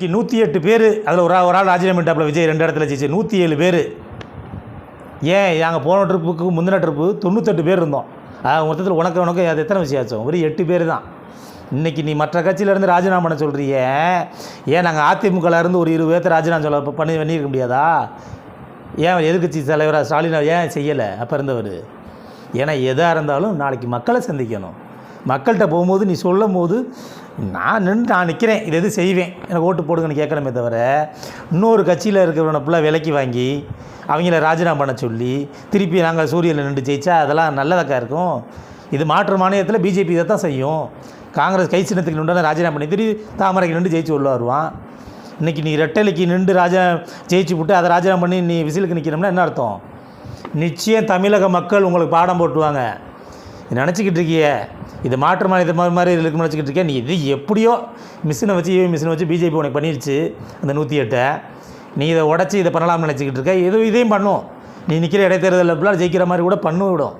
இன்றைக்கி 108 பேர், அதில் ஒரு ஆள் ராஜினாமா பண்ணிட்டாப்புல. விஜய் 2 இடத்துல ஜெயிச்சு 107 பேர். ஏன் நாங்கள் போன ட்ரிப்புக்கு முந்தின ட்ரிப்பு 98 பேர் இருந்தோம். மொத்தத்தில் உனக்கு அது எத்தனை விஷயம் ஆச்சோம்? ஒரு 8 பேர் தான். இன்றைக்கி நீ மற்ற கட்சியிலேருந்து ராஜினாமா பண்ண சொல்கிறிய, ஏன் நாங்கள் அதிமுகலேருந்து ஒரு 20 பேர்த்த ராஜினாமா பண்ணியிருக்க முடியாதா? ஏன் எதிர்கட்சி தலைவராக ஸ்டாலின் ஏன் செய்யலை அப்போ இருந்தவர்? ஏன்னா எதாக இருந்தாலும் நாளைக்கு மக்களை சந்திக்கணும். மக்கள்கிட்ட போகும்போது நீ சொல்லும் போது நான் நிற்கிறேன், இது எது செய்வேன், எனக்கு ஓட்டு போடுங்கன்னு கேட்கணுமே தவிர, இன்னொரு கட்சியில் இருக்கிறவனை ஃபுல்லாக விலைக்கு வாங்கி அவங்கள ராஜினாமா பண்ண சொல்லி திருப்பி நாங்கள் சூரியனில் நின்று ஜெயிச்சா அதெல்லாம் நல்லதாக்கா இருக்கும்? இது மாற்று மாநிலத்தில் பிஜேபி இதை தான் செய்யும். காங்கிரஸ் கை சின்னத்துக்கு நின்று ராஜினாமா பண்ணி திருப்பி தாமரைக்கு நின்று ஜெயிச்சு உள்ள வருவான். இன்றைக்கி நீ ரெட்டலைக்கு நின்று ஜெயிச்சு விட்டு அதை ராஜினாமா பண்ணி நீ விசிலுக்கு நிற்கிறோம்னா என்ன அர்த்தம்? நிச்சயம் தமிழக மக்கள் உங்களுக்கு பாடம் போட்டுவாங்க. நினச்சிக்கிட்டு இருக்கிய இது மாற்று மாநிலத்தை மாதிரி இருக்குன்னு நினச்சிக்கிட்டு இருக்கேன். நீ இது எப்படியோ மிஷினை வச்சு பிஜேபி உனக்கு பண்ணிடுச்சு அந்த 108. நீ இதை உடச்சி இதை பண்ணலாம்னு நினச்சிக்கிட்டு இருக்க. இதையும் பண்ணும். நீ நிற்கிற இடைத்தேர்தலில் ஃபுல்லாக ஜெயிக்கிற மாதிரி கூட விடும்.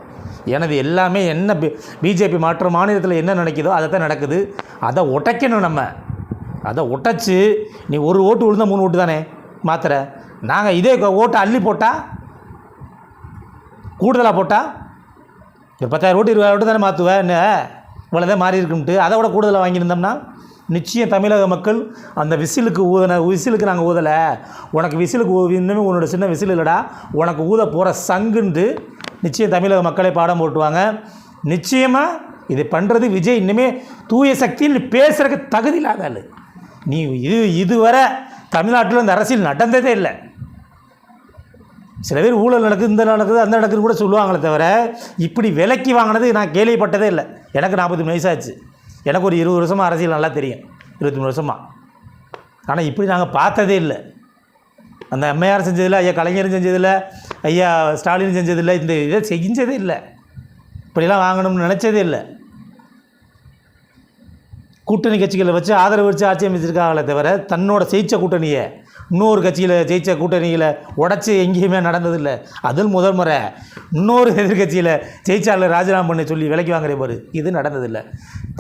எனது எல்லாமே என்ன பிஜேபி மாற்று மாநிலத்தில் என்ன நினைக்குதோ அதை தான் நடக்குது. அதை உடைக்கணும். நம்ம அதை உடைச்சி நீ ஒரு ஓட்டு விழுந்தால் 3 ஓட்டு தானே மாத்திர. நாங்கள் இதே ஓட்டை அள்ளி போட்டால் கூடுதலாக போட்டால் ஒரு 10,000 ஓட்டு 20,000 ஓட்டு தானே மாற்றுவேன். என்ன இவ்வளோதான் மாறி இருக்குன்ட்டு அதை விட கூடுதலாக வாங்கியிருந்தோம்னா நிச்சயம் தமிழக மக்கள் அந்த விசிலுக்கு நாங்கள் ஊதலை, உனக்கு விசிலுக்கு இன்னுமே உன்னோட சின்ன விசில் இல்லைடா, உனக்கு ஊத போகிற சங்குன்ட்டு நிச்சயம் தமிழக மக்களை பாடம் போட்டுவாங்க. நிச்சயமாக இது பண்ணுறது விஜய் இன்னுமே தூய சக்தின்னு பேசுகிறதுக்கு தகுதி இல்லாதாள். நீ இதுவரை தமிழ்நாட்டில் இந்த அரசியல் நடந்ததே இல்லை. சில பேர் ஊழல் நடக்குது, இந்த நடக்குது, அந்த நடக்குதுன்னு கூட சொல்லுவாங்களே தவிர இப்படி விலைக்கு வாங்கினது நான் கேள்விப்பட்டதே இல்லை. எனக்கு 43 வயசாச்சு. எனக்கு ஒரு 20 வருஷமாக அரசியல் நல்லா தெரியும், 23 வருஷமாக. ஆனால் இப்படி நாங்கள் பார்த்ததே இல்லை. அந்த அம்மையார் செஞ்சதில்லை, ஐயா கலைஞரும் செஞ்சதில்லை, ஐயா ஸ்டாலின் செஞ்சதில்லை, இந்த இதை செஞ்சதே இல்லை. இப்படிலாம் வாங்கணும்னு நினச்சதே இல்லை. கூட்டணி கட்சிகளை வச்சு ஆதரவு வச்சு ஆட்சி அமைச்சிருக்காங்களே தவிர தன்னோட ஜெயிச்ச கூட்டணியை இன்னொரு கட்சியில் ஜெயிச்ச கூட்டணியில் உடச்சி எங்கேயுமே நடந்ததில்லை. அதில் முதல் முறை இன்னொரு எதிர்கட்சியில் ஜெயிச்சால ராஜினாமா பண்ணி சொல்லி விலைக்கு வாங்குற பாரு, இது நடந்ததில்லை.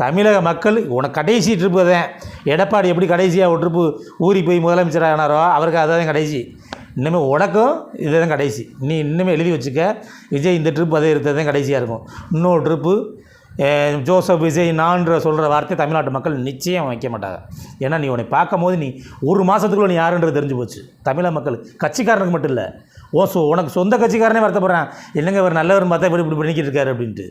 தமிழக மக்கள் உனக்கு கடைசி ட்ரிப்பு தான். எடப்பாடி எப்படி கடைசியாக ஒரு ட்ரிப்பு ஊறி போய் முதலமைச்சராக ஆனாரோ அவருக்கு அதுதான் கடைசி. இன்னுமே உனக்கும் இதே தான் கடைசி. நீ இன்னுமே எழுதி வச்சுக்க, விஜய் இந்த ட்ரிப் அதே இருக்கிறது தான் கடைசியாக இருக்கும். இன்னொரு ட்ரிப்பு ஜோசப் விஜய் நான்ற சொல்கிற வார்த்தை தமிழ்நாட்டு மக்கள் நிச்சயம் வைக்க மாட்டாங்க. ஏன்னா நீ உன்னை பார்க்கும் போது நீ ஒரு மாதத்துக்குள்ளே நீ யாருன்றது தெரிஞ்சு போச்சு. தமிழக மக்கள் கட்சிக்காரனுக்கு மட்டும் இல்லை, உனக்கு சொந்த கட்சிக்காரனே வருத்தப்படுறான், இல்லைங்க அவர் நல்லவர் பார்த்தா இப்படி பண்ணிக்கிட்டு இருக்காரு அப்படின்ட்டு.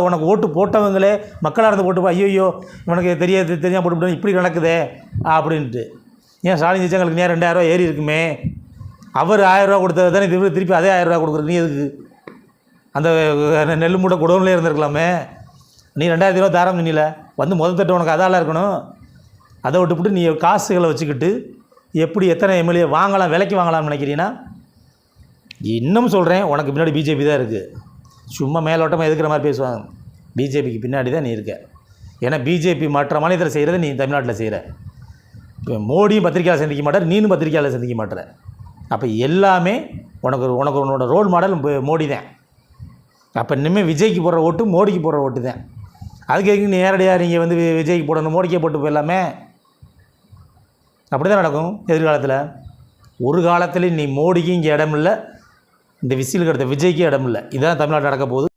உனக்கு ஓட்டு போட்டவங்களே மக்களாக இருந்து போட்டு ஐயோ இவனுக்கு தெரியாமல் போட்டு இப்படி நடக்குதே அப்படின்ட்டு. ஏன் ஸ்டாலின் ஜெயிச்சவங்களுக்கு நேரம் 2,000 ரூபா ஏறி இருக்குமே, அவர் 1000 ரூபா கொடுத்தது தானே திருப்பி அதே 1000 ரூபா கொடுக்குறது. நீ எதுக்கு அந்த நெல் மூட்டை குடோன்லேயே இருந்திருக்கலாமே. நீ 2000 ரூபா தாரம் சொன்னில, வந்து முதல் தட்டு உனக்கு அதாலாம் இருக்கணும். அதை விட்டுவிட்டு நீ காசுகளை வச்சுக்கிட்டு எப்படி எத்தனை எம்எல்ஏ வாங்கலாம், விலைக்கு வாங்கலாம்னு நினைக்கிறீங்கன்னா, இன்னும் சொல்கிறேன், உனக்கு பின்னாடி பிஜேபி தான் இருக்குது. சும்மா மேலோட்டமாக எதுக்கிற மாதிரி பேசுவாங்க. பிஜேபிக்கு பின்னாடி தான் நீ இருக்க. ஏன்னா பிஜேபி மற்ற மாநிலத்தில் செய்கிறத நீ தமிழ்நாட்டில் செய்கிற. இப்போ மோடியும் பத்திரிக்கையாளர் சந்திக்க மாட்டார், நீனும் பத்திரிக்கையாளர் சந்திக்க மாட்டேற. அப்போ எல்லாமே உன்னோட ரோல் மாடல் மோடி தான். அப்போ இனிமேல் விஜய்க்கு போடுற ஓட்டு மோடிக்கு போடுற ஓட்டு தான். அதுக்கு நேரடியாக நீங்கள் வந்து விஜய்க்கு போடணும், மோடிக்கே போட்டு போயிடலாமே. அப்படி தான் நடக்கும் எதிர்காலத்தில். ஒரு காலத்தில் நீ மோடிக்கு இங்கே இடம் இல்லை, இந்த விசிலுக்கு அடுத்த விஜய்க்கு இடம் இல்லை. இதுதான் தமிழ்நாட்டில் நடக்க போகுது.